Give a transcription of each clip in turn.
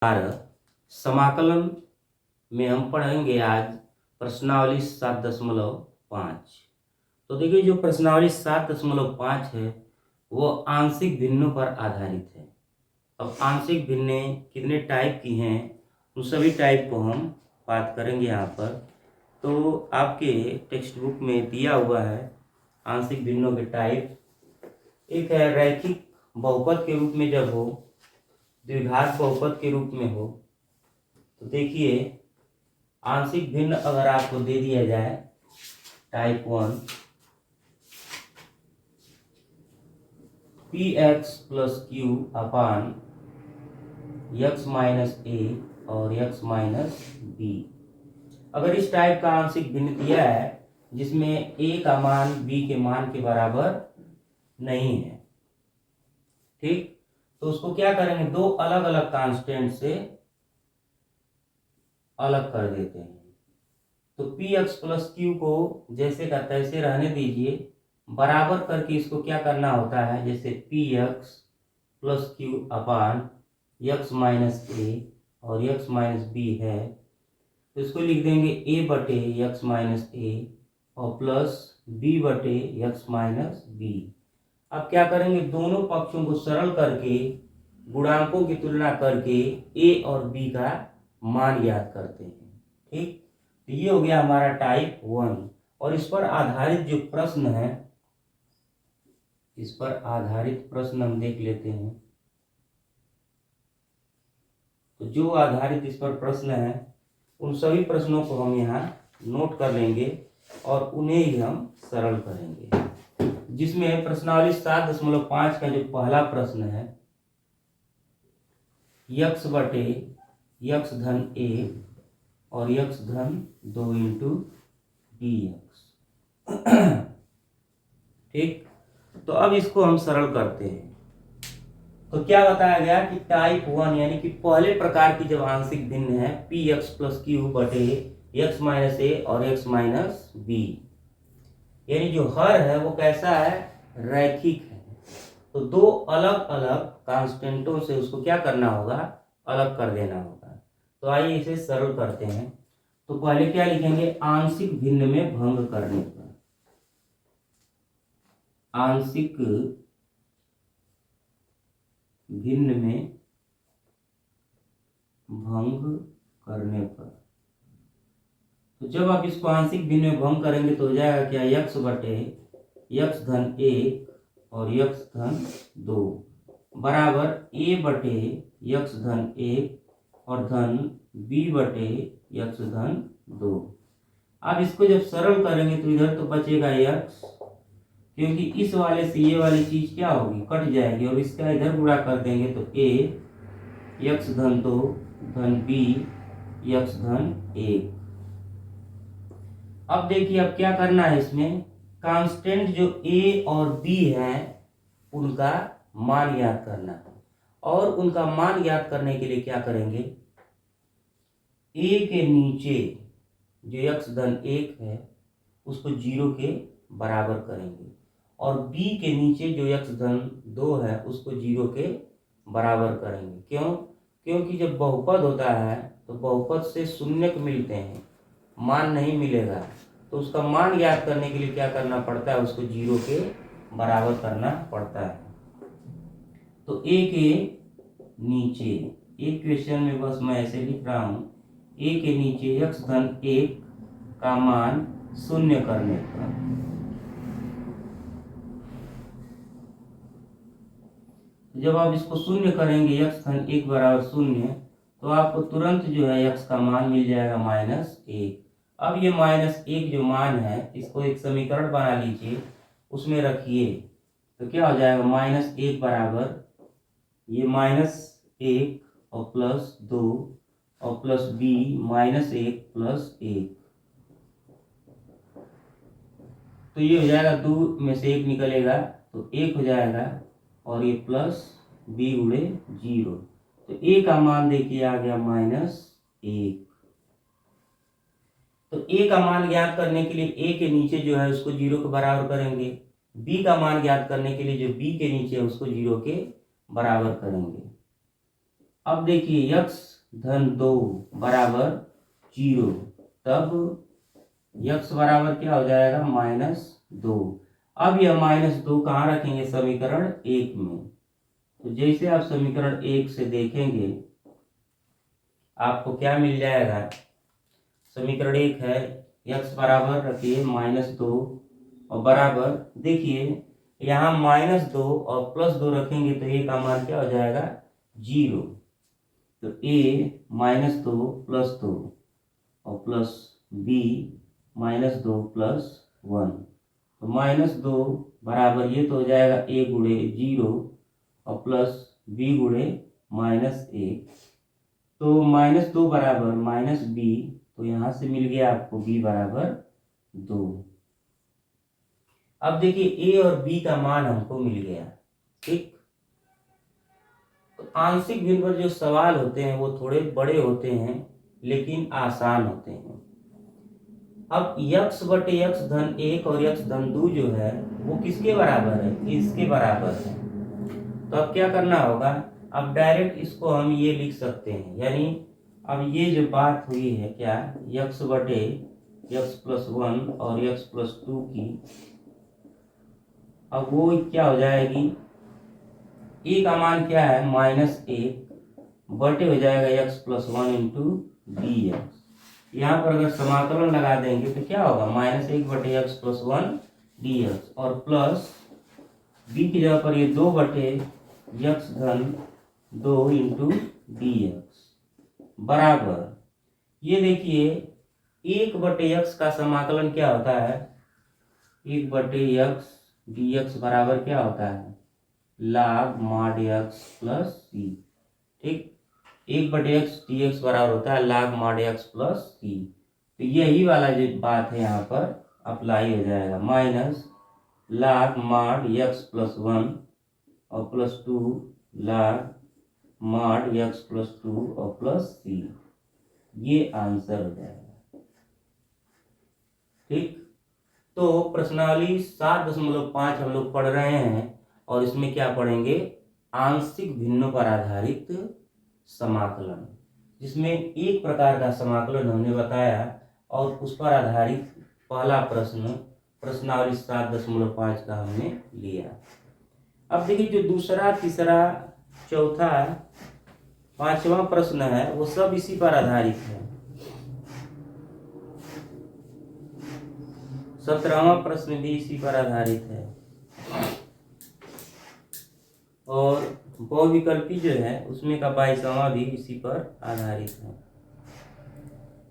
12 समाकलन में हम पढ़ेंगे आज प्रश्नावली 7.5। तो देखिए, जो प्रश्नावली 7.5 है वो आंशिक भिन्नों पर आधारित है। अब आंशिक भिन्नें कितने टाइप की हैं उन सभी टाइप को हम बात करेंगे यहाँ पर। तो आपके टेक्स्ट बुक में दिया हुआ है आंशिक भिन्नों के टाइप। एक है रैखिक बहुपद के रूप में जब हो, द्विघात बहुपद के रूप में हो। तो देखिए, आंशिक भिन्न अगर आपको दे दिया जाए टाइप 1 px प्लस क्यू अपान x माइनस ए और x माइनस बी। अगर इस टाइप का आंशिक भिन्न दिया है जिसमें a का मान b के मान के बराबर नहीं है, ठीक, तो उसको क्या करेंगे, दो अलग अलग कांस्टेंट से अलग कर देते हैं। तो px प्लस क्यू को जैसे का तैसे रहने दीजिए, बराबर करके इसको क्या करना होता है, जैसे px प्लस क्यू अपान x माइनस ए और x माइनस बी है, तो इसको लिख देंगे a बटे x माइनस ए और प्लस b बटे x माइनस बी। अब क्या करेंगे, दोनों पक्षों को सरल करके गुणांकों की तुलना करके a और b का मान ज्ञात करते हैं, ठीक। तो ये हो गया हमारा टाइप 1। और इस पर आधारित जो प्रश्न है, इस पर आधारित प्रश्न हम देख लेते हैं। तो जो आधारित इस पर प्रश्न है उन सभी प्रश्नों को हम यहाँ नोट कर लेंगे और उन्हें ही हम सरल करेंगे। जिसमें प्रश्नावली 7.5 का जो पहला प्रश्न है, x बटे x धन 1 और x धन 2 इंटू dx, ठीक। तो अब इसको हम सरल करते हैं। तो क्या बताया गया कि टाइप 1 यानी कि पहले प्रकार की जब आंशिक भिन्न है px प्लस क्यू बटे x माइनस ए और x माइनस बी, यानी जो हर है वो कैसा है, रैखिक है। तो दो अलग अलग कांस्टेंटों से उसको क्या करना होगा, अलग कर देना होगा। तो आइए इसे सरल करते हैं। तो पहले क्या लिखेंगे, आंशिक भिन्न में भंग करने पर, आंशिक भिन्न में भंग करने पर। तो जब आप इसको आंशिक भिन्न में भंग करेंगे तो हो जाएगा क्या, x बटे x धन 1 और x धन 2 बराबर a बटे x धन 1 और धन b बटे x धन 2। अब इसको जब सरल करेंगे तो इधर तो बचेगा x, क्योंकि इस वाले से ये वाली चीज क्या होगी, कट जाएगी, और इसका इधर गुणा कर देंगे तो a x धन 2 धन b x धन 1। अब देखिए, अब क्या करना है, इसमें कांस्टेंट जो a और b है उनका मान ज्ञात करना है। और उनका मान ज्ञात करने के लिए क्या करेंगे, a के नीचे जो x धन 1 है उसको 0 के बराबर करेंगे और b के नीचे जो x धन 2 है उसको 0 के बराबर करेंगे। क्यों, क्योंकि जब बहुपद होता है तो बहुपद से शून्यक मिलते हैं, मान नहीं मिलेगा। तो उसका मान ज्ञात करने के लिए क्या करना पड़ता है, उसको 0 के बराबर करना पड़ता है। तो a के नीचे, एक क्वेश्चन में बस मैं ऐसे लिख रहा हूं, a के नीचे x धन 1 का मान शून्य करने पर, जब आप इसको शून्य करेंगे x धन 1 बराबर 0, तो आपको तुरंत जो है x का मान मिल जाएगा -1। अब ये -1 जो मान है इसको एक समीकरण बना लीजिए, उसमें रखिए, तो क्या हो जाएगा, -1 बराबर ये -1 और प्लस 2 और प्लस b -1 प्लस 1। तो ये हो जाएगा, 2 में से 1 निकलेगा तो 1 हो जाएगा और ये प्लस b गुणे 0। तो a का मान देखिए आ गया -1। तो a का मान ज्ञात करने के लिए a के नीचे जो है उसको 0 के बराबर करेंगे, b का मान ज्ञात करने के लिए जो b के नीचे है उसको 0 के बराबर करेंगे। अब देखिए x धन 2 बराबर 0, तब x बराबर क्या हो जाएगा -2। अब यह -2 कहाँ रखेंगे समीकरण 1 में। तो जैसे आप समीकरण 1 से देखेंगे आपको क्या मिल जाएगा। समीकरण 1 है x बराबर रखिए -2 और बराबर देखिए यहाँ -2 और +2 रखेंगे तो a का मान क्या हो जाएगा 0। तो a -2 + 2 और प्लस b -2 + 1, तो -2 बराबर ये तो हो जाएगा a गुणे 0 और प्लस b गुणे -1, तो -2 बराबर -b, तो यहाँ से मिल गया आपको b बराबर 2। अब देखिए a और b का मान हमको मिल गया। ठीक, तो आंशिक भिन्न पर जो सवाल होते हैं वो थोड़े बड़े होते हैं लेकिन आसान होते हैं। अब x बटे x धन 1 और x धन 2 जो है वो किसके बराबर है, इसके बराबर है। तो अब क्या करना होगा, अब डायरेक्ट इसको हम ये लिख सकते हैं, यानी अब ये जो बात हुई है क्या x बटे x + 1 और x + 2 की, अब वो क्या हो जाएगी, a का मान क्या है -1 बटे हो जाएगा x + 1 × dx। यहाँ पर अगर समाकलन लगा देंगे तो क्या होगा -1 बटे x + 1 dx और प्लस b की जगह पर ये 2 बटे x धन 2 × dx बराबर, ये देखिए 1 बटे x का समाकलन क्या होता है 1 बटे x dx बराबर क्या होता है log mod x + c। ठीक, 1 बटे x dx बराबर होता है log mod x + c। तो यही वाला जो बात है यहाँ पर अप्लाई हो जाएगा, माइनस log mod x + 1 और +2 log mod x + 2 और +c, ये आंसर हो जाएगा। ठीक, तो प्रश्नावली 7.5 हम लोग पढ़ रहे हैं और इसमें क्या पढ़ेंगे आंशिक भिन्नों पर आधारित समाकलन, जिसमें एक प्रकार का समाकलन हमने बताया और उस पर आधारित पहला प्रश्न प्रश्नावली 7.5 का हमने लिया। अब देखिए जो दूसरा तीसरा चौथा 5वां प्रश्न है वो सब इसी पर आधारित है। 17वां प्रश्न भी इसी पर आधारित है और बहुविकल्पी जो है उसमें का 22वां भी इसी पर आधारित है।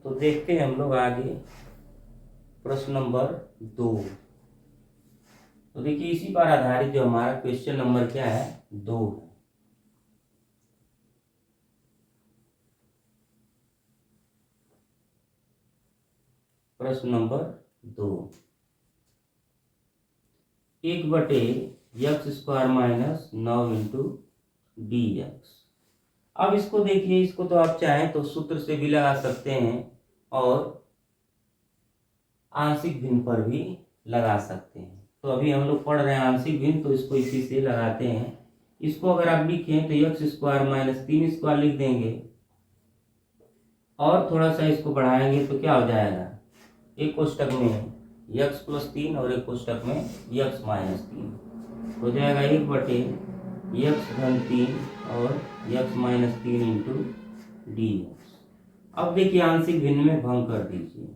तो देखते हैं हम लोग आगे प्रश्न नंबर 2। तो देखिए इसी पर आधारित जो हमारा क्वेश्चन नंबर क्या है 2 है। प्रश्न नंबर 2, 1 बटे x² - 9 × dx। अब इसको देखिए, इसको तो आप चाहें तो सूत्र से भी लगा सकते हैं और आंशिक भिन्न पर भी लगा सकते हैं। तो अभी हम लोग पढ़ रहे हैं आंशिक भिन्न, तो इसको इसी से लगाते हैं। इसको अगर आप लिखें तो x² - 3² लिख देंगे और थोड़ा सा इसको बढ़ाएंगे तो क्या हो जाएगा, एक कोष्टक में x + 3 और एक कोष्टक में x - 3 हो जाएगा 1 बटे x धन 3 और x - 3 × dx। अब देखिए आंशिक भिन्न में भंग कर दीजिए,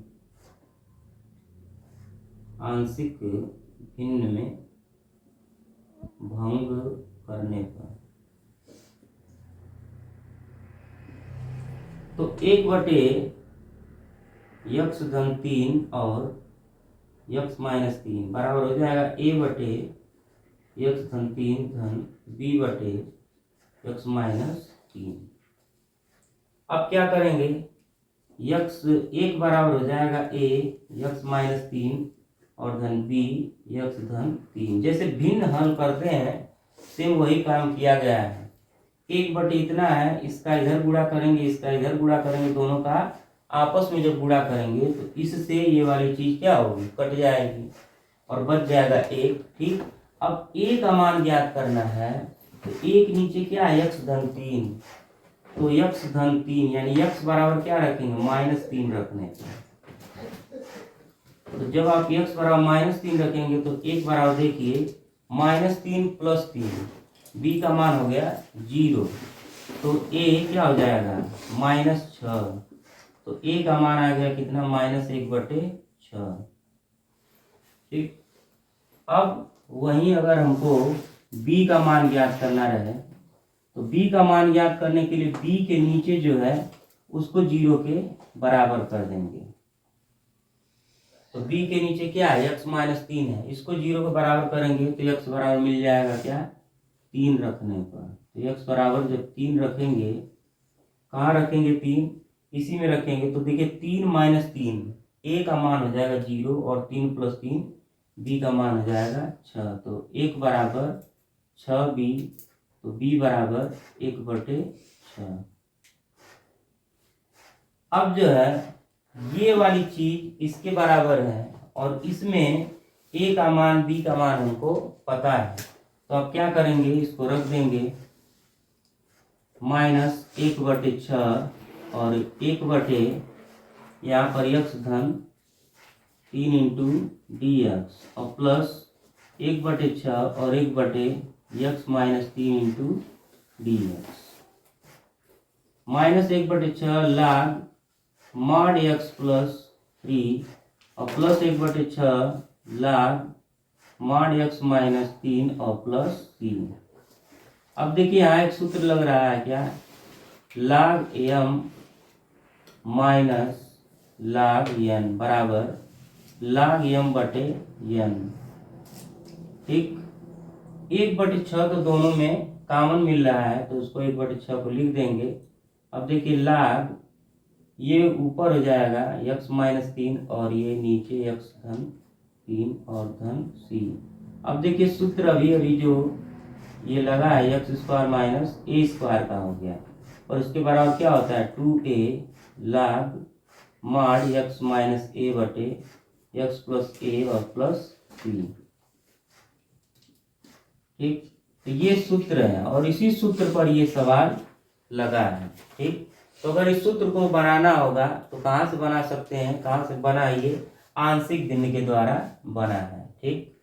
आंशिक भिन्न में भंग करने पर तो 1 बटे x धन 3 और x - 3 बराबर हो जाएगा a बटे x धन 3 धन b बटे x - 3। अब क्या करेंगे, x 1 बराबर हो जाएगा a x - 3 और धन b x धन 3। जैसे भिन्न हल करते हैं सेम वही काम किया गया है। 1 बटे इतना है, इसका इधर गुणा करेंगे, इसका इधर गुणा करेंगे, दोनों का आपस में जब गुणा करेंगे तो इससे ये वाली चीज क्या होगी कट जाएगी और बच जाएगा 1। ठीक, अब a का मान ज्ञात करना है तो 1 नीचे क्या है x धन 3 तो x धन 3 यानी x बराबर क्या रखेंगे -3 रखने पर। तो जब आप x बराबर -3 रखेंगे तो एक बराबर देखिए -3 + 3 b का मान हो गया 0। तो a क्या हो जाएगा -6। तो a का मान आ गया कितना -1/6। ठीक। अब वहीं अगर हमको b का मान ज्ञात करना रहे तो b का मान ज्ञात करने के लिए b के नीचे जो है उसको 0 के बराबर कर देंगे। तो b के नीचे क्या है x -3 है, इसको 0 के बराबर करेंगे तो x बराबर मिल जाएगा क्या 3 रखने पर। तो x बराबर जब 3 रखेंगे, कहाँ रखेंगे 3 इसी में रखेंगे। तो देखिए 3 - 3 a का मान हो जाएगा 0 और 3 + 3 b का मान हो जाएगा 6। तो 1 बराबर 6b। तो b बराबर 1/6। अब जो है ये वाली चीज इसके बराबर है और इसमें a का मान b का मान हमको पता है। तो अब क्या करेंगे इसको रख देंगे -1/6 और 1 यहाँ पर x धन 3 × dx और प्लस 1/6 और 1/x - 3 × dx -1/6 log mod x + 3 और प्लस 1/6 log mod x - 3 और प्लस 3। अब देखिए यहाँ एक सूत्र लग रहा है क्या log m minus log n बराबर log m/n। ठीक। 1/6 तो दोनों में कॉमन मिल रहा है तो उसको 1/6 को लिख देंगे। अब देखिए log ये ऊपर हो जाएगा x - 3 और ये नीचे x धन 3 और धन c। अब देखिए सूत्र अभी जो ये लगा है x² - a² का हो गया और इसके बराबर क्या होता है 2a log mod x - a/x + a और प्लस c। ठीक। तो ये सूत्र है और इसी सूत्र पर ये सवाल लगा है। ठीक। तो अगर इस सूत्र को बनाना होगा तो कहाँ से बना सकते हैं, कहाँ से बना, ये आंशिक भिन्न के द्वारा बना है। ठीक।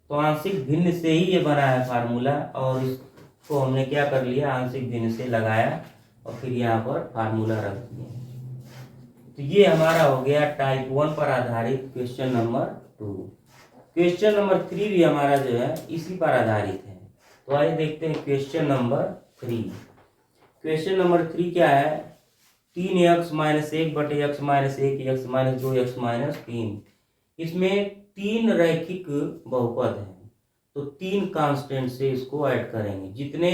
तो आंशिक भिन्न से ही ये बना है फार्मूला और इसको हमने क्या कर लिया आंशिक भिन्न से लगाया और फिर यहाँ पर फार्मूला रख दिया। तो ये हमारा हो गया टाइप 1 पर आधारित क्वेश्चन नंबर 2। क्वेश्चन नंबर 3 भी हमारा जो है इसी पर आधारित है। तो आइए देखते हैं क्वेश्चन नंबर 3। क्वेश्चन नंबर 3 क्या है 3x - 1/x - 1 x - 2x - 3। इसमें 3 रैखिक बहुपद हैं तो 3 कांस्टेंट से इसको ऐड करेंगे। जितने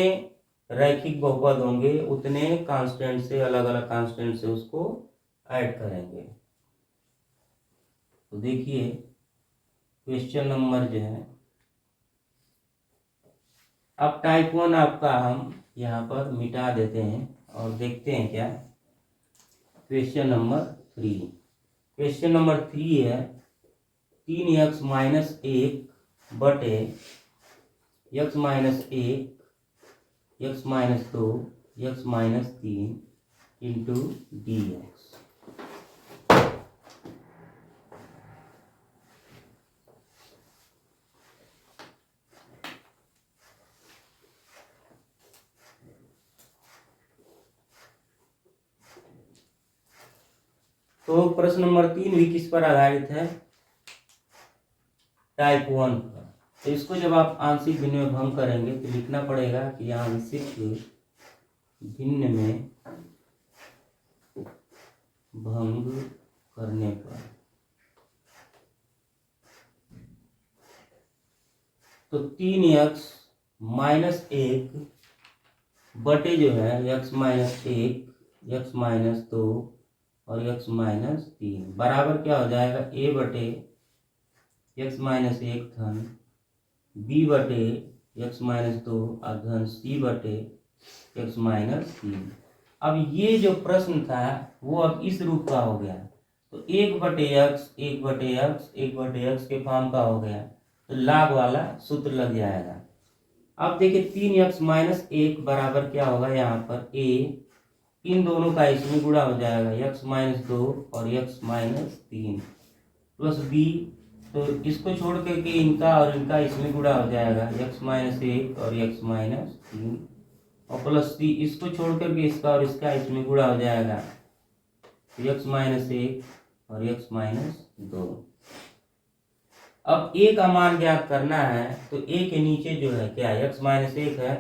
रैखिक बहुपद होंगे उतने कांस्टेंट से अलग अलग कांस्टेंट से उसको ऐड करेंगे। तो देखिए क्वेश्चन नंबर जो है अब टाइप 1 आपका हम यहाँ पर मिटा देते हैं और देखते हैं क्या क्वेश्चन नंबर 3। क्वेश्चन नंबर 3 है 3x - 1 x - 1 x - 2 x - 3 into dx। तो प्रश्न नंबर 3 भी किस पर आधारित है टाइप 1 पर। तो इसको जब आप आंशिक भिन्न में भंग करेंगे तो लिखना पड़ेगा कि यहाँ विशिष्ट भिन्न में भंग करने पर तो 3x - 1 बटे जो है x - 1 x - 2 और x - 3 बराबर क्या हो जाएगा a बटे x - 1 धन b बटे x - 2 और धन c बटे x - 3। अब ये जो प्रश्न था वो अब इस रूप का हो गया। तो 1/x 1/x 1/x के फॉर्म का हो गया तो लाग वाला सूत्र लग जाएगा। अब देखिए 3x-1 बराबर क्या होगा, यहाँ पर a, इन दोनों का इसमें गुणा हो जाएगा x-2 और x-3 प्लस b, तो इसको छोड़ करके इनका और इनका इसमें गुणा हो जाएगा x-1 और x-3 और प्लस c, इसको छोड़ करके इसका और इसका इसमें गुणा हो जाएगा x-1 और x-2। अब a का मान ज्ञात करना है तो a के नीचे जो है क्या x-1 है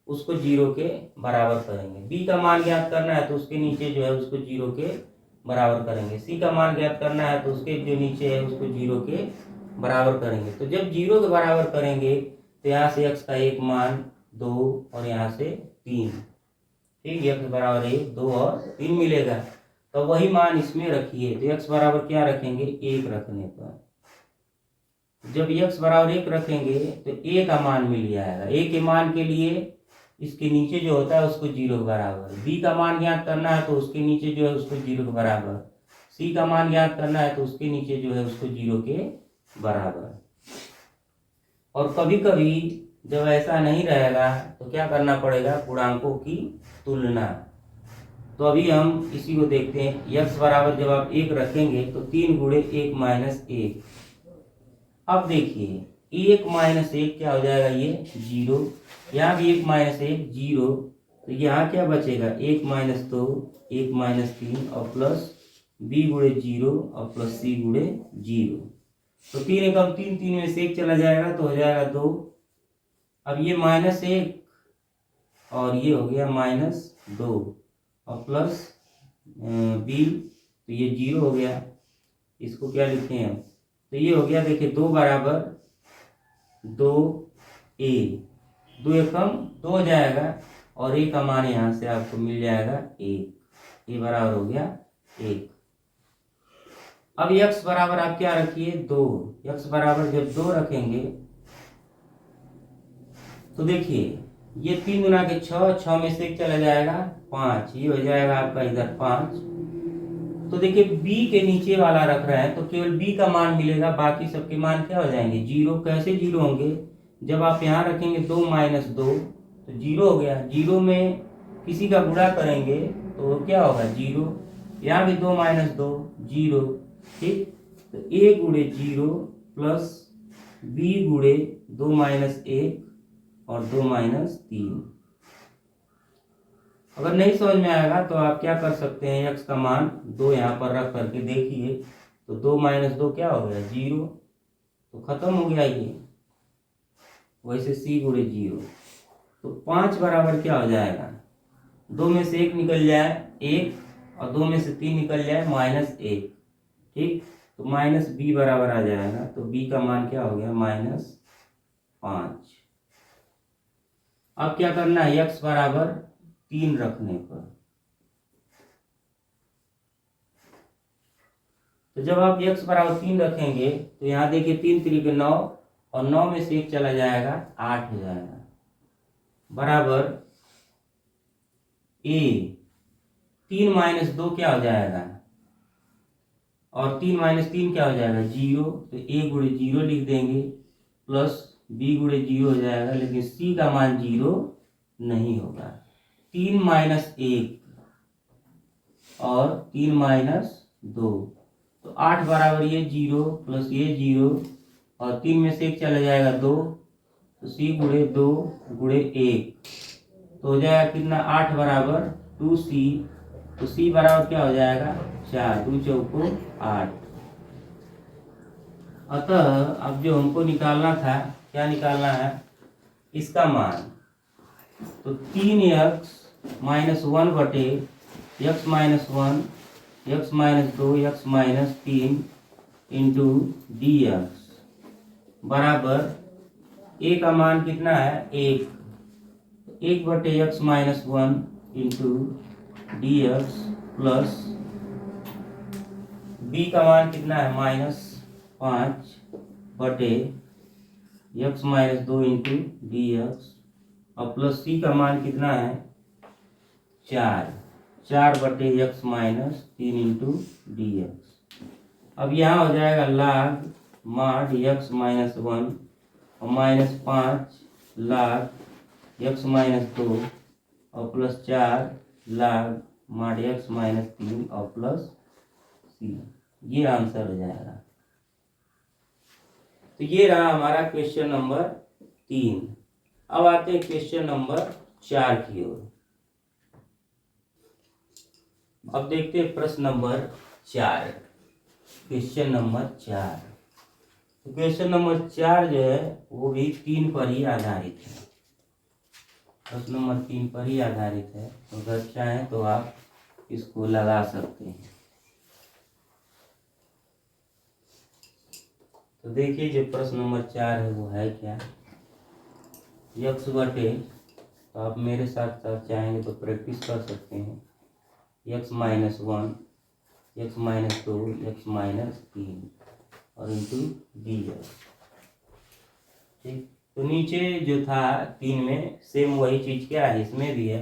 उसको 0 के बराबर करेंगे। b का मान ज्ञात करना है तो उसके नीचे जो है उसको 0 के बराबर करेंगे। c का मान ज्ञात करना है तो उसके जो नीचे है उसको 0 के बराबर करेंगे। तो जब 0 के बराबर करेंगे तो यहाँ से x का एक मान 2 और यहाँ से 3, ठीक, x बराबर 1, 2 और 3 मिलेगा। तो वही मान इसमें रखिए, तो x बराबर क्या रखेंगे, 1 रखने पर जब x बराबर 1 रखेंगे तो a का मान मिल जाएगा। a के मान के लिए इसके नीचे जो होता है उसको 0 के बराबर, b का मान ज्ञात करना है तो उसके नीचे जो है उसको 0 के बराबर, c का मान ज्ञात करना है तो उसके नीचे जो है उसको 0 के बराबर। और कभी कभी जब ऐसा नहीं रहेगा तो क्या करना पड़ेगा, पूर्णांकों की तुलना। तो अभी हम इसी को देखते हैं। x बराबर जब आप 1 रखेंगे तो 3 गुणे 1-1। अब देखिए 1-1 क्या हो जाएगा, ये 0, यहाँ भी 1-1 0, तो यहाँ क्या बचेगा 1-2 1-3 और प्लस b गुणे 0 और प्लस c गुणे 0। तो 3 एकम 3, 3 में से 1 चला जाएगा तो हो जाएगा 2। अब ये -1 और ये हो गया -2 और प्लस b, तो ये 0 हो गया। इसको क्या लिखते हैं, तो ये हो गया देखिए 2 बराबर 2a, 2 एकम 2 हो जाएगा और a का मान यहाँ से आपको मिल जाएगा 1, a बराबर हो गया 1। अब x बराबर आप क्या रखिए 2, x बराबर जब 2 रखेंगे तो देखिए ये 3 गुना के 6, 6 में से 1 चला जाएगा 5, ये हो जाएगा आपका इधर 5। तो देखिए b के नीचे वाला रख रहे हैं तो केवल b का मान मिलेगा, बाकी सबके मान क्या हो जाएंगे 0। कैसे 0 होंगे, जब आप यहाँ रखेंगे 2 - 2 तो 0 हो गया। 0 में किसी का गुणा करेंगे तो क्या होगा 0, यहाँ भी 2 - 2 0, ठीक। तो a गुणे 0 प्लस b गुणे 2 - 1 और 2 - 3। अगर नहीं समझ में आएगा तो आप क्या कर सकते हैं, x का मान 2 यहाँ पर रख करके देखिए तो 2 - 2 क्या हो गया 0, तो खत्म हो गया ये। वैसे c गुणे 0 तो 5 बराबर क्या हो जाएगा, 2 में से 1 निकल जाए 1 और 2 में से 3 निकल जाए -1, ठीक। तो -b बराबर आ जाएगा, तो b का मान क्या हो गया -5। अब क्या करना है, x बराबर 3 रखने पर, तो जब आप x बराबर 3 रखेंगे तो यहाँ देखिए 3 3 9 और 9 में से 1 चला जाएगा 8 हो जाएगा, बराबर a 3 - 2 क्या हो जाएगा, और 3 - 3 क्या हो जाएगा 0, तो a गुणे 0 लिख देंगे प्लस b गुणे 0 हो जाएगा, लेकिन c का मान 0 नहीं होगा। 3 - 1 और 3 - 2 तो 8 बराबर ये 0 प्लस ये 0 और 3 में से 1 चला जाएगा 2, तो c गुणे 2 गुणे 1 तो हो जाएगा कितना 8 बराबर 2c, तो c बराबर क्या हो जाएगा 4, 2 चौको 8। अतः अब जो हमको निकालना था, क्या निकालना है, इसका मान, तो 3x - 1 बटे x - 1 x - 2 x - 3 into dx बराबर a का मान कितना है 1, 1 बटे x - 1 into dx plus b का मान कितना है -5 बटे x - 2 इंटू dx और प्लस c का मान कितना है 4, 4 बटे x - 3 इंटू dx। अब यहाँ हो जाएगा log mod x - 1 और -5 log एक्स माइनस 2 और plus 4 log mod x minus 3 और प्लस सी। ये आंसर हो जाएगा। तो ये रहा हमारा क्वेश्चन नंबर 3। अब आते हैं क्वेश्चन नंबर 4 की ओर। अब देखते हैं प्रश्न नंबर 4। क्वेश्चन नंबर 4, तो क्वेश्चन नंबर 4 जो है वो भी 3 पर ही आधारित है। प्रश्न नंबर 3 पर ही आधारित है, तो अगर चाहें तो आप इसको लगा सकते हैं। तो देखिए जो प्रश्न नंबर 4 है वो है क्या, यक्स बटे, तो आप मेरे साथ साथ चाहेंगे तो प्रैक्टिस कर सकते हैं, x minus 1, x minus 2, x minus 3 और इंटू डी एक्स। ठीक, तो नीचे जो था 3 में सेम वही चीज़ क्या है इसमें भी है,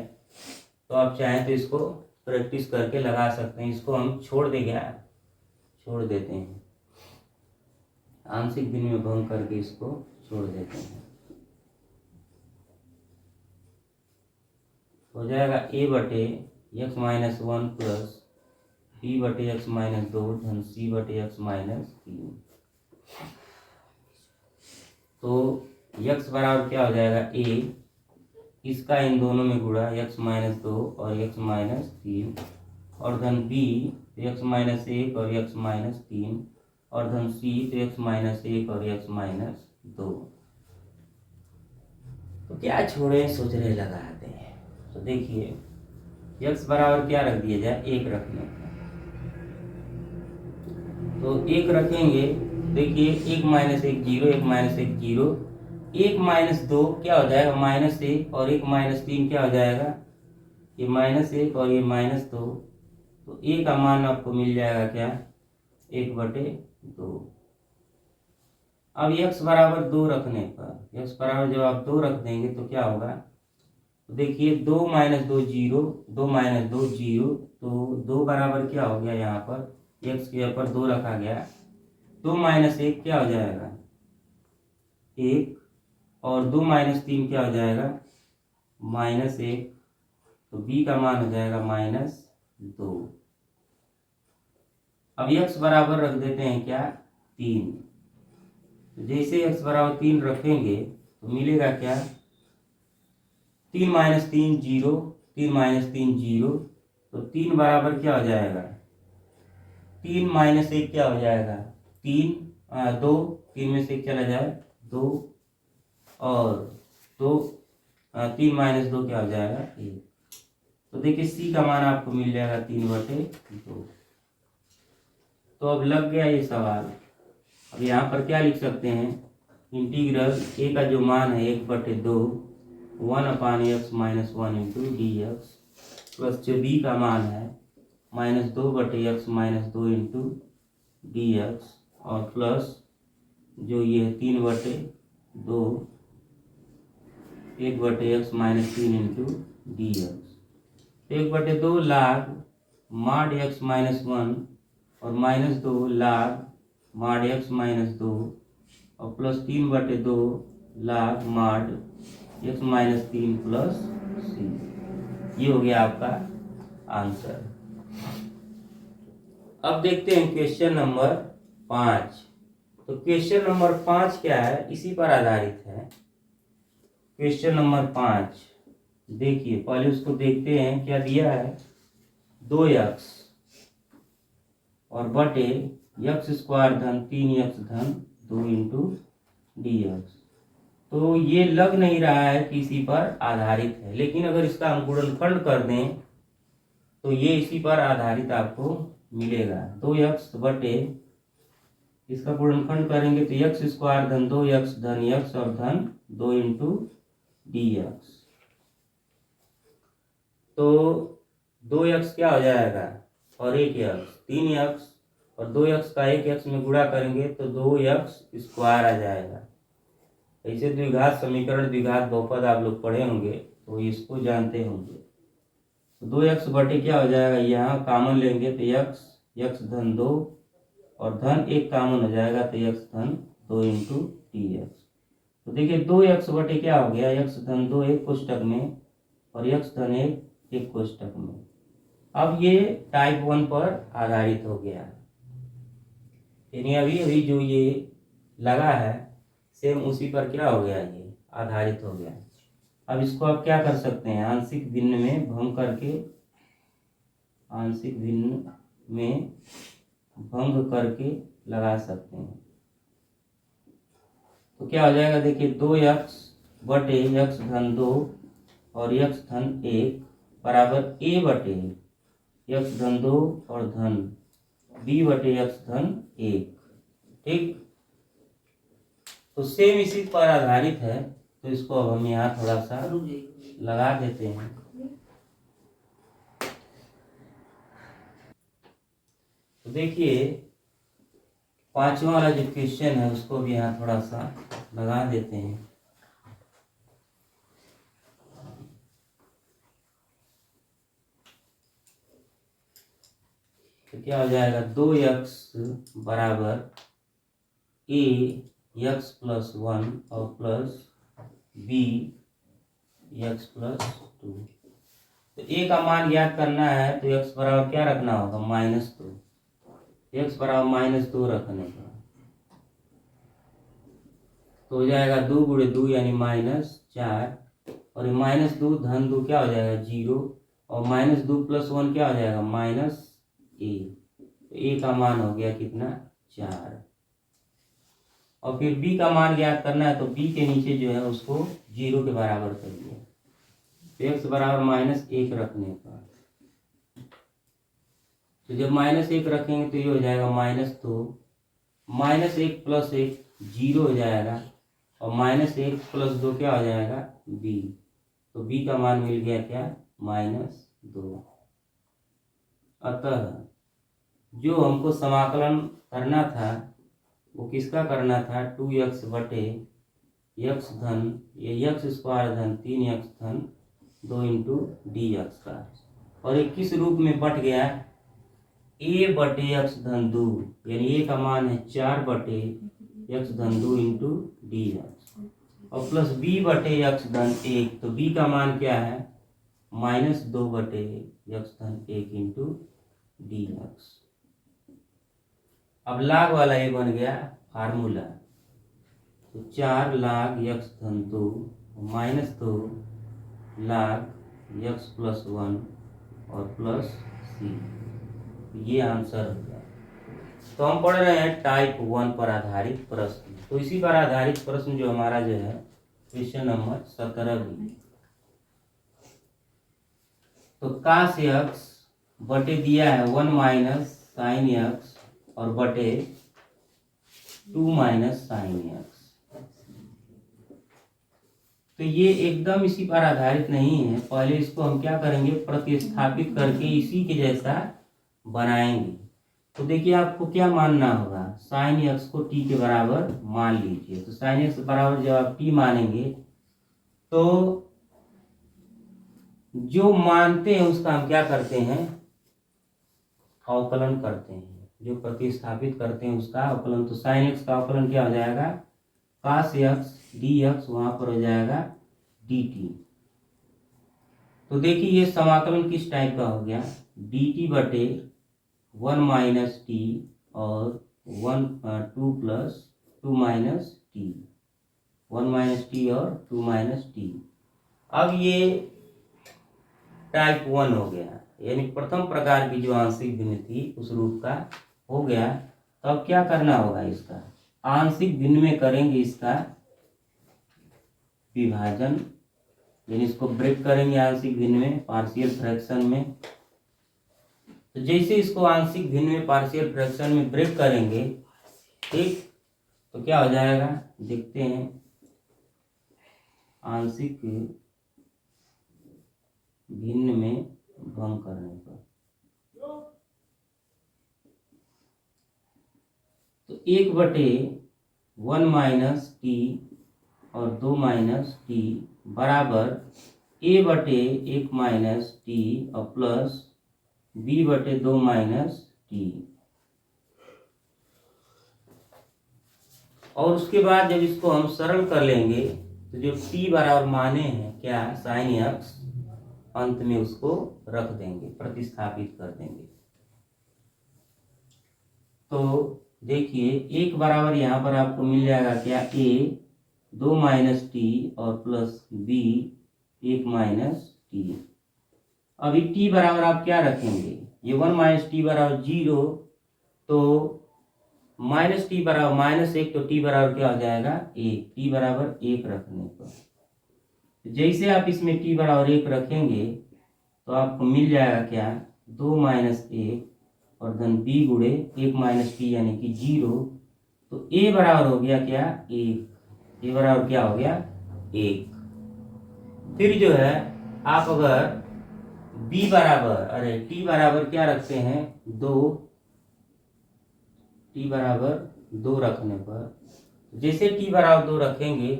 तो आप चाहें तो इसको प्रैक्टिस करके लगा सकते हैं। इसको हम छोड़ देते हैं, आंशिक भिन्न में भंग करके इसको छोड़ देते हैं। हो जाएगा ए बटे एक्स माइनस 1 प्लस बी बटे एक्स माइनस 2 धन सी बटे एक्स माइनस 3। तो एक्स बराबर क्या हो जाएगा ए, इसका इन दोनों में गुणा एक्स माइनस 2 और एक्स माइनस 3 और धन बी एक्स माइनस 1 और एक्स माइनस 3 और धन सी तो एक्स माइनस 1 और एक्स माइनस 2। तो क्या छोड़े सोच रहे लगाते हैं। तो देखिए एक्स बराबर क्या रख दिया जाए, 1 रखने का, तो 1 रखेंगे। देखिए 1 माइनस 1 0, 1 माइनस 1 0, 1 माइनस 2 क्या हो जाएगा माइनस 1 और 1 माइनस 3 क्या हो जाएगा, ये माइनस 1 और ये माइनस 2। तो ए का मान आपको मिल जाएगा क्या, 1 बटे 2। अब x बराबर 2 रखने पर, x बराबर जब आप 2 रख देंगे तो क्या होगा, तो देखिए 2 माइनस 2 0, 2 माइनस 2 0, तो 2 बराबर क्या हो गया, यहाँ पर x के ऊपर 2 रखा गया, 2 माइनस 1 क्या हो जाएगा 1 और 2 माइनस 3 क्या हो जाएगा माइनस 1, तो b का मान हो जाएगा माइनस 2। अब x बराबर रख देते हैं क्या 3, तो जैसे x बराबर 3 रखेंगे तो मिलेगा क्या, 3 माइनस 3 0, 3 माइनस 3 0, तो 3 बराबर क्या हो जाएगा 3 माइनस 1 क्या हो जाएगा 3, 2, 3 में से 1 चला जाए 2 और 2, 3 माइनस 2 क्या हो जाएगा 1। तो देखिए सी का मान आपको मिल जाएगा 3 बटे 2। तो अब लग गया ये सवाल। अब यहाँ पर क्या लिख सकते हैं, इंटीग्रल ए का जो मान है 1 बटे 2 1/x minus 1 into D x plus जो बी का मान है माइनस 2 बटे x minus 2 into D x और प्लस जो ये है 3 बटे 2 1 बटे x minus 3 into D x. 1 बटे 2 लाग मॉड एक्स माइनस 1 और माइनस 2 लाग मॉड एक्स माइनस 2 और प्लस 3 बटे 2 लाग मॉड एक्स माइनस 3 प्लस सी। ये हो गया आपका आंसर। अब देखते हैं क्वेश्चन नंबर 5। तो क्वेश्चन नंबर 5 क्या है, इसी पर आधारित है। क्वेश्चन नंबर 5 देखिए, पहले उसको देखते हैं क्या दिया है, 2x और बटे एक्स स्क्वायर धन 3x धन 2 इंटू डी एक्स। तो ये लग नहीं रहा है कि इसी पर आधारित है, लेकिन अगर इसका हम गुणनखंड कर दें तो ये इसी पर आधारित आपको मिलेगा। 2x बटे, इसका गुणनखंड करेंगे तो एक्स स्क्वायर धन 2x धन x और धन 2 इंटू डी एक्स। तो 2x क्या हो जाएगा और 1x 3x और 2x का 1x में गुणा करेंगे तो 2x स्क्वायर आ जाएगा। ऐसे द्विघात समीकरण, द्विघात बहुपद आप लोग पढ़े होंगे तो इसको जानते होंगे। तो 2x बटे क्या हो जाएगा, यहाँ कॉमन लेंगे तो x धन 2 और धन 1 कॉमन हो जाएगा तो x धन 2 इंटू डी एक्स। तो देखिए 2x बटे क्या हो गया, x धन 2 एक कोष्टक में और x धन 1 एक कोष्टक में। अब ये टाइप 1 पर आधारित हो गया, यानी अभी अभी जो ये लगा है सेम उसी पर क्या हो गया, ये आधारित हो गया। अब इसको आप क्या कर सकते हैं, आंशिक भिन्न में भंग करके, आंशिक भिन्न में भंग करके लगा सकते हैं। तो क्या हो जाएगा, देखिए 2x बटे x धन 2 और x धन 1 बराबर a बटे x धन 2 और धन b बटे x धन 1। ठीक, तो सेम इसी पर आधारित है, तो इसको अब हम यहाँ थोड़ा सा लगा देते हैं। तो देखिए पांचवा वाला जो क्वेश्चन है उसको भी यहाँ थोड़ा सा लगा देते हैं। तो क्या हो जाएगा, 2x बराबर a x प्लस 1 और प्लस b x प्लस 2। तो a का मान ज्ञात करना है तो x बराबर क्या रखना होगा, -2। x बराबर -2 रखने का तो हो जाएगा 2 गुणे 2 यानी -4, और -2 धन 2 क्या हो जाएगा 0, और -2 प्लस 1 क्या हो जाएगा -a। तो a का मान हो गया कितना, 4। और फिर b का मान ज्ञात करना है तो b के नीचे जो है उसको 0 के बराबर करिए, तो x बराबर -1 रखने का। तो जब -1 रखेंगे तो ये हो जाएगा -2, -1 प्लस 1 0 हो जाएगा, और -1 प्लस 2 क्या हो जाएगा b। तो b का मान मिल गया क्या, -2। अतः जो हमको समाकलन करना था वो किसका करना था, 2x बटे x धन ये x स्क्वायर धन 3x धन 2 इंटू dx का, और ये किस रूप में बट गया, a बटे x धन 2, यानी a का मान है 4 बटे x धन 2 इंटू dx, और प्लस b बटे x धन 1, तो b का मान क्या है, -2 बटे x धन 1 इंटू dx। अब लाग वाला ये बन गया फार्मूला, तो 4 लाग x धन 2 -2 लाग x प्लस 1 और प्लस c, ये आंसर हो गया। तो हम पढ़ रहे हैं टाइप 1 पर आधारित प्रश्न। तो इसी पर आधारित प्रश्न जो हमारा जो है क्वेश्चन नंबर 17 भी। तो cos x बटे दिया है 1 माइनस साइन x और बटे 2 माइनस साइन x। तो ये एकदम इसी पर आधारित नहीं है, पहले इसको हम क्या करेंगे, प्रतिस्थापित करके इसी के जैसा बनाएंगे। तो देखिए आपको क्या मानना होगा, साइन x को t के बराबर मान लीजिए। तो साइन x बराबर जब आप t मानेंगे तो जो मानते हैं उसका हम क्या करते हैं, अवकलन करते हैं। जो प्रतिस्थापित करते हैं उसका अवकलन, तो साइन x का अवकलन क्या हो जाएगा, cos x dx, वहां पर हो जाएगा dt। तो देखिए ये समाकलन किस टाइप का हो गया, dt बटे 1 माइनस टी और 2 plus 2 minus T, 1 minus T और 2 माइनस टी। अब ये टाइप 1 हो गया, यानी प्रथम प्रकार की जो आंशिक भिन्न थी उस रूप का हो गया। तो अब क्या करना होगा, इसका आंशिक भिन्न में करेंगे इसका विभाजन, यानी इसको ब्रेक करेंगे आंशिक भिन्न में पार्शियल फ्रैक्शन में। तो जैसे इसको आंशिक भिन्न में पार्शियल फ्रैक्शन में ब्रेक करेंगे, ठीक, तो क्या हो जाएगा देखते हैं, आंशिक भिन्न में भंग करने पर। तो 1 बटे 1 माइनस टी और 2 माइनस टी बराबर a बटे 1 माइनस टी और प्लस b बटे 2 माइनस टी। और उसके बाद जब इसको हम सरल कर लेंगे तो जो t बराबर माने हैं क्या sin x, अंत में उसको रख देंगे, प्रतिस्थापित कर देंगे। तो देखिए एक बराबर यहाँ पर आपको मिल जाएगा क्या a 2 माइनस टी और प्लस b 1 माइनस टी। अभी t बराबर आप क्या रखेंगे, ये 1 माइनस टी बराबर 0, तो माइनस टी बराबर -1, तो टी बराबर क्या हो जाएगा 1, टी बराबर 1 रखने पर जैसे आप इसमें टी बराबर 1 रखेंगे तो आपको मिल जाएगा क्या 2 माइनस 1 और धन b गुणे 1 माइनस टी यानी कि 0, तो a बराबर हो गया क्या 1, a बराबर क्या हो गया 1। फिर जो है आप अगर b बराबर t बराबर क्या रखते हैं 2, t बराबर 2 रखने पर जैसे t बराबर 2 रखेंगे,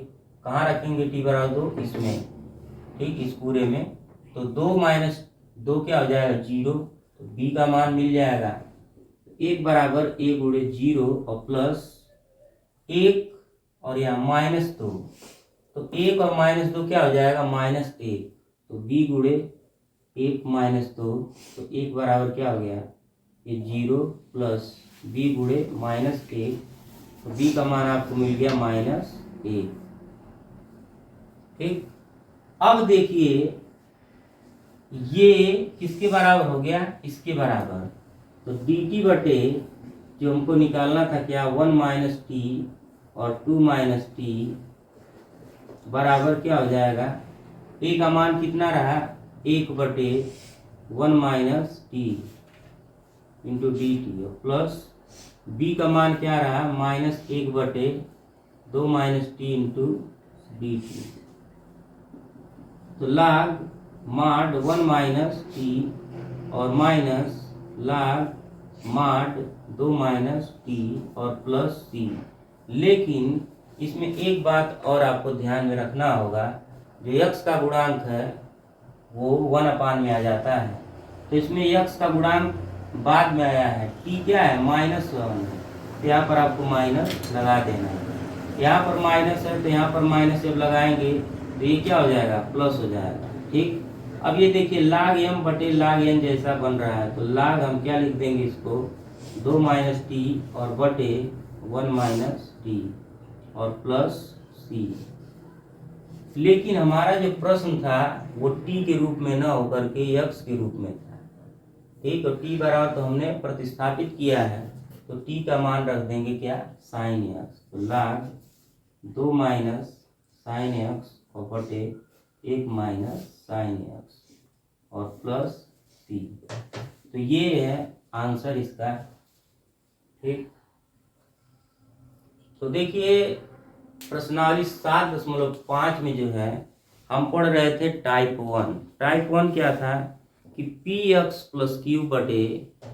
कहाँ रखेंगे t बराबर 2, इसमें, ठीक, इस पूरे में, तो 2 माइनस 2 क्या हो जाएगा 0, तो b का मान मिल जाएगा 1 बराबर a गुणे 0 और प्लस 1 और यहाँ -2, तो 1 और -2 क्या हो जाएगा -1, तो b गुणे 1 -2, तो 1 बराबर क्या हो गया ये 0 प्लस b गुणे -1, तो b का मान आपको मिल गया -1। ठीक, अब देखिए ये किसके बराबर हो गया, इसके बराबर, तो dt बटे जो हमको निकालना था क्या 1 माइनस टी और 2 माइनस टी बराबर क्या हो जाएगा, a का मान कितना रहा 1 बटे 1 minus T into D T और प्लस b का मान क्या रहा -1 बटे 2 minus T into D T, तो लाग माड 1 माइनस टी और माइनस लाग माड 2 माइनस टी और प्लस सी। लेकिन इसमें एक बात और आपको ध्यान में रखना होगा, जो x का गुणांक है वो 1 में आ जाता है, तो इसमें x का गुणांक बाद में आया है, t क्या है -1 है, तो यहाँ पर आपको माइनस लगा देना है, यहाँ पर माइनस है तो यहाँ पर माइनस जब लगाएंगे तो ये क्या हो जाएगा प्लस हो जाएगा। ठीक, अब ये देखिए लाग m बटे लाग n जैसा बन रहा है, तो लाग हम क्या लिख देंगे इसको 2 माइनस टी और बटे 1 माइनस टी और प्लस सी। लेकिन हमारा जो प्रश्न था वो t के रूप में न होकर के x के रूप में था। ठीक, तो t बराबर तो हमने प्रतिस्थापित किया है, तो t का मान रख देंगे क्या sin x, तो लाग 2 माइनस sin x और बटे 1 माइनस sin x और प्लस सी। तो ये है आंसर इसका। ठीक, तो देखिए प्रश्नावली 7.5 में जो है हम पढ़ रहे थे टाइप 1। टाइप 1 क्या था कि पी एक्स प्लस क्यू बटे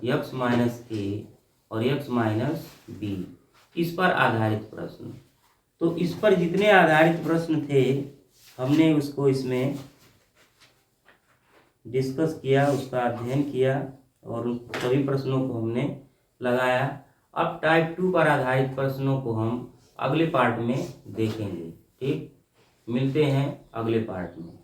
एक्स माइनस ए और एक्स माइनस बी, इस पर आधारित प्रश्न। तो इस पर जितने आधारित प्रश्न थे हमने उसको इसमें डिस्कस किया, उसका अध्ययन किया और उन सभी प्रश्नों को हमने लगाया। अब टाइप 2 पर आधारित प्रश्नों को हम अगले पार्ट में देखेंगे। ठीक, मिलते हैं अगले पार्ट में।